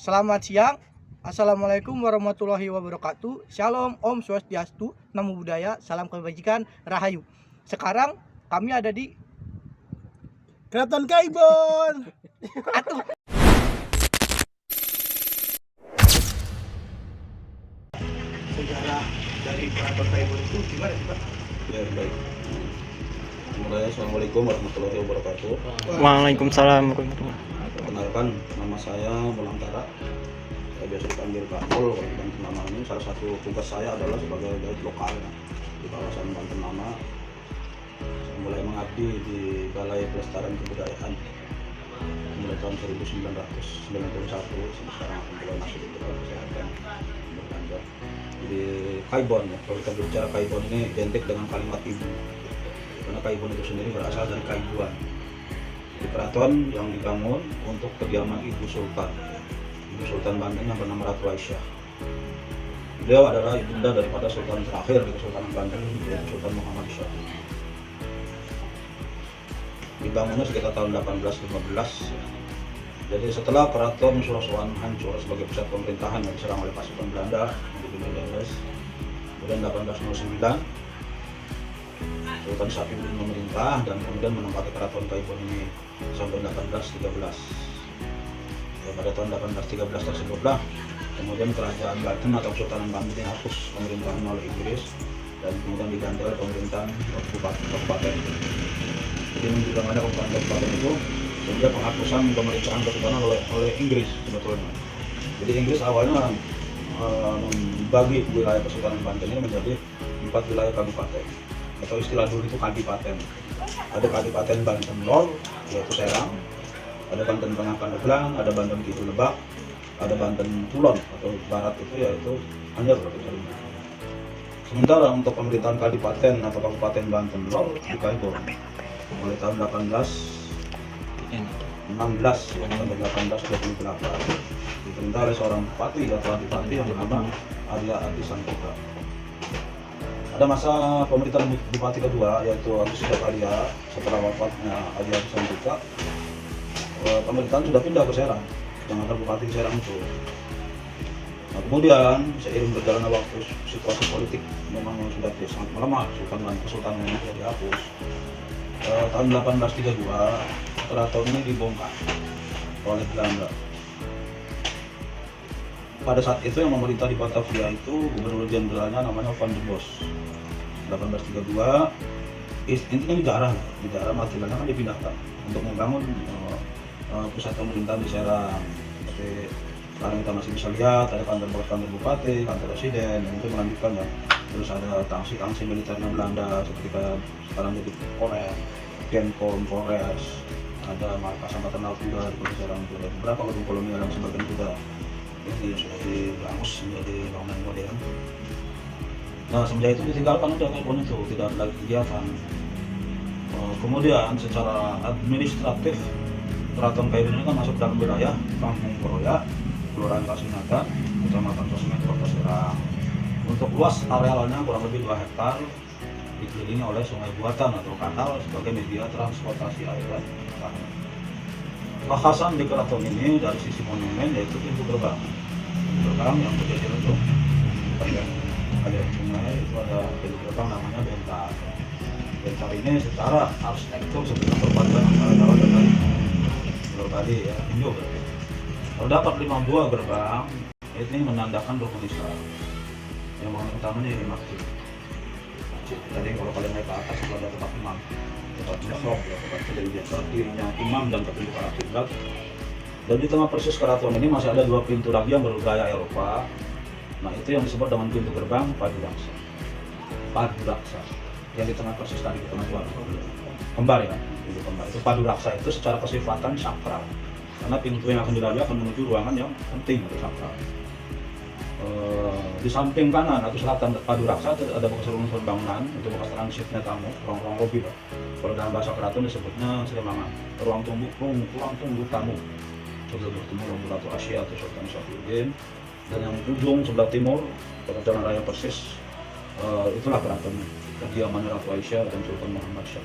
Selamat siang. Assalamualaikum warahmatullahi wabarakatuh. Shalom, Om Swastiastu, Namo Buddhaya, salam kebajikan, Rahayu. Sekarang kami ada di Keraton Kaibon. Atuh. Sejarah dari Keraton Kaibon itu gimana sih, Pak? Ya, baik. Assalamualaikum warahmatullahi wabarakatuh. Waalaikumsalam warahmatullahi. Perkenalkan, nama saya Mulantara. Saya biasa dipanggil Kak Pol kalau di Banten Lama ini. Salah satu tugas saya adalah sebagai guide lokal di kawasan Banten Lama. Saya mulai mengabdi di Balai Pelestarian Kebudayaan mulai tahun 1991 sampai sekarang alhamdulillah masih di Balai Kesehatan berlanjut. Di Kaibon ya, kalau kita bicara Kaibon ini identik dengan kalimat ibu. Karena Kaibon itu sendiri berasal dari Kaibuan, di keraton yang dibangun untuk kediaman Ibu Sultan Banten yang bernama Ratu Aisyah. Beliau adalah ibunda daripada Sultan terakhir di Kesultanan Banten, yaitu Sultan Muhammad Syah. Dibangunnya sekitar tahun 1815. Jadi setelah keraton Surasawan hancur sebagai pusat pemerintahan yang diserang oleh pasukan Belanda di Indonesia, kemudian 1809 Sultan Sapiudin memerintah dan kemudian menempati keraton Kaibon ini sampai 1813. Pada tahun 1813 tersebutlah kemudian kerajaan Banten atau Kesultanan Banten dihapus pemerintahan oleh Inggris dan kemudian diganti oleh pemerintahan kabupaten. Jadi menunjukkan ada kabupaten itu sehingga penghapusan pemerintahan kesultanan oleh Inggris sebetulnya. Jadi Inggris awalnya membagi wilayah Kesultanan Banten ini menjadi 4 wilayah kabupaten, atau istilah dulu itu kadipaten. Ada Kadipaten Banten Lor, yaitu Serang, ada Banten Tengah Pandeglang, ada Banten Kidul Lebak, ada Banten Kulon atau barat itu yaitu Anyer. Sementara untuk pemerintahan Kadipaten atau Kabupaten Banten Lor di Kaibon mulai tahun 1816 sampai 1828 diperintah oleh seorang bupati atau adipati yang bernama Arya Adi Santoka. Pada masa pemerintahan bupati kedua yaitu Agus Arya, setelah wafatnya Arya Adi Santoka, pemerintahan sudah pindah ke Serang, yang ada bupati Serang itu. Nah, kemudian seiring berjalannya waktu, situasi politik memang sudah sangat melemah, kesultanan yang sudah dihapus. Tahun 1832 keraton ini dibongkar oleh Belanda. Pada saat itu yang memerintah di Batavia itu gubernur jenderalnya namanya Van der Bos. 1832 intinya negara Matilana kan dipindahkan untuk membangun pusat pemerintahan di Serang. Seperti sekarang kita masih bisa lihat ada kantor bupati, kantor presiden, dan itu melanjutkan ya. Terus ada tangsi militernya Belanda seperti kayak sekarang jadi Polres, Genpom, Polres, ada markas angkatan laut juga di Serang itu. Ada beberapa gedung kolonial yang sebagian juga ini sudah dibangun menjadi bangunan modern. Nah, semenjak itu ditinggalkan udah Kaibon itu, tidak ada lagi kegiatan. Kemudian secara administratif Keraton Kaibon ini kan masuk dalam wilayah Kampung Kroya, Kelurahan Kasinata, Kecamatan Sosmed, Kota Serang. Untuk luas arealnya kurang lebih 2 hektar, dikelilingi oleh sungai buatan atau kanal sebagai media transportasi air dan tanah. Kekhasan di keraton ini dari sisi monumen yaitu pintu gerbang yang berjajar untuk aliran sungai itu ada pintu gerbang namanya Bentar. Bentar ini secara arsitektur sebenarnya perpaduan antara Jawa dan Bali. Bali ya, Indo berarti. Terdapat 52 gerbang, ini menandakan rukun Islam. Yang paling utamanya ini masjid. Tadi kalau kalian naik ke atas itu ada tempat imam, tempat mihrab ya, tempat berdirinya imam dan petunjuk arah kiblat. Dan di tengah persis keraton ini masih ada 2 pintu lagi yang bergaya Eropa. Nah, itu yang disebut dengan pintu gerbang Paduraksa. Paduraksa yang di tengah persis tadi kita masuk kembar ya, pintu kembar. Itu Paduraksa itu secara kesifatan sakral, karena pintu yang akan dilalui akan menuju ruangan yang penting atau sakral. Di samping kanan atau selatan Paduraksa ada bekas runtuhan bangunan, itu bekas transitnya tamu, ruang lobi lah. Kalau dalam bahasa keraton disebutnya Srimangan, ruang tunggu tamu. Sudah bertemu dengan Ratu Asia atau Sultan Sapiudin. Dan yang ujung sebelah timur, dekat Jalan Raya persis, itulah keraton kediaman Ratu Aisyah dan Sultan Muhammad Syah.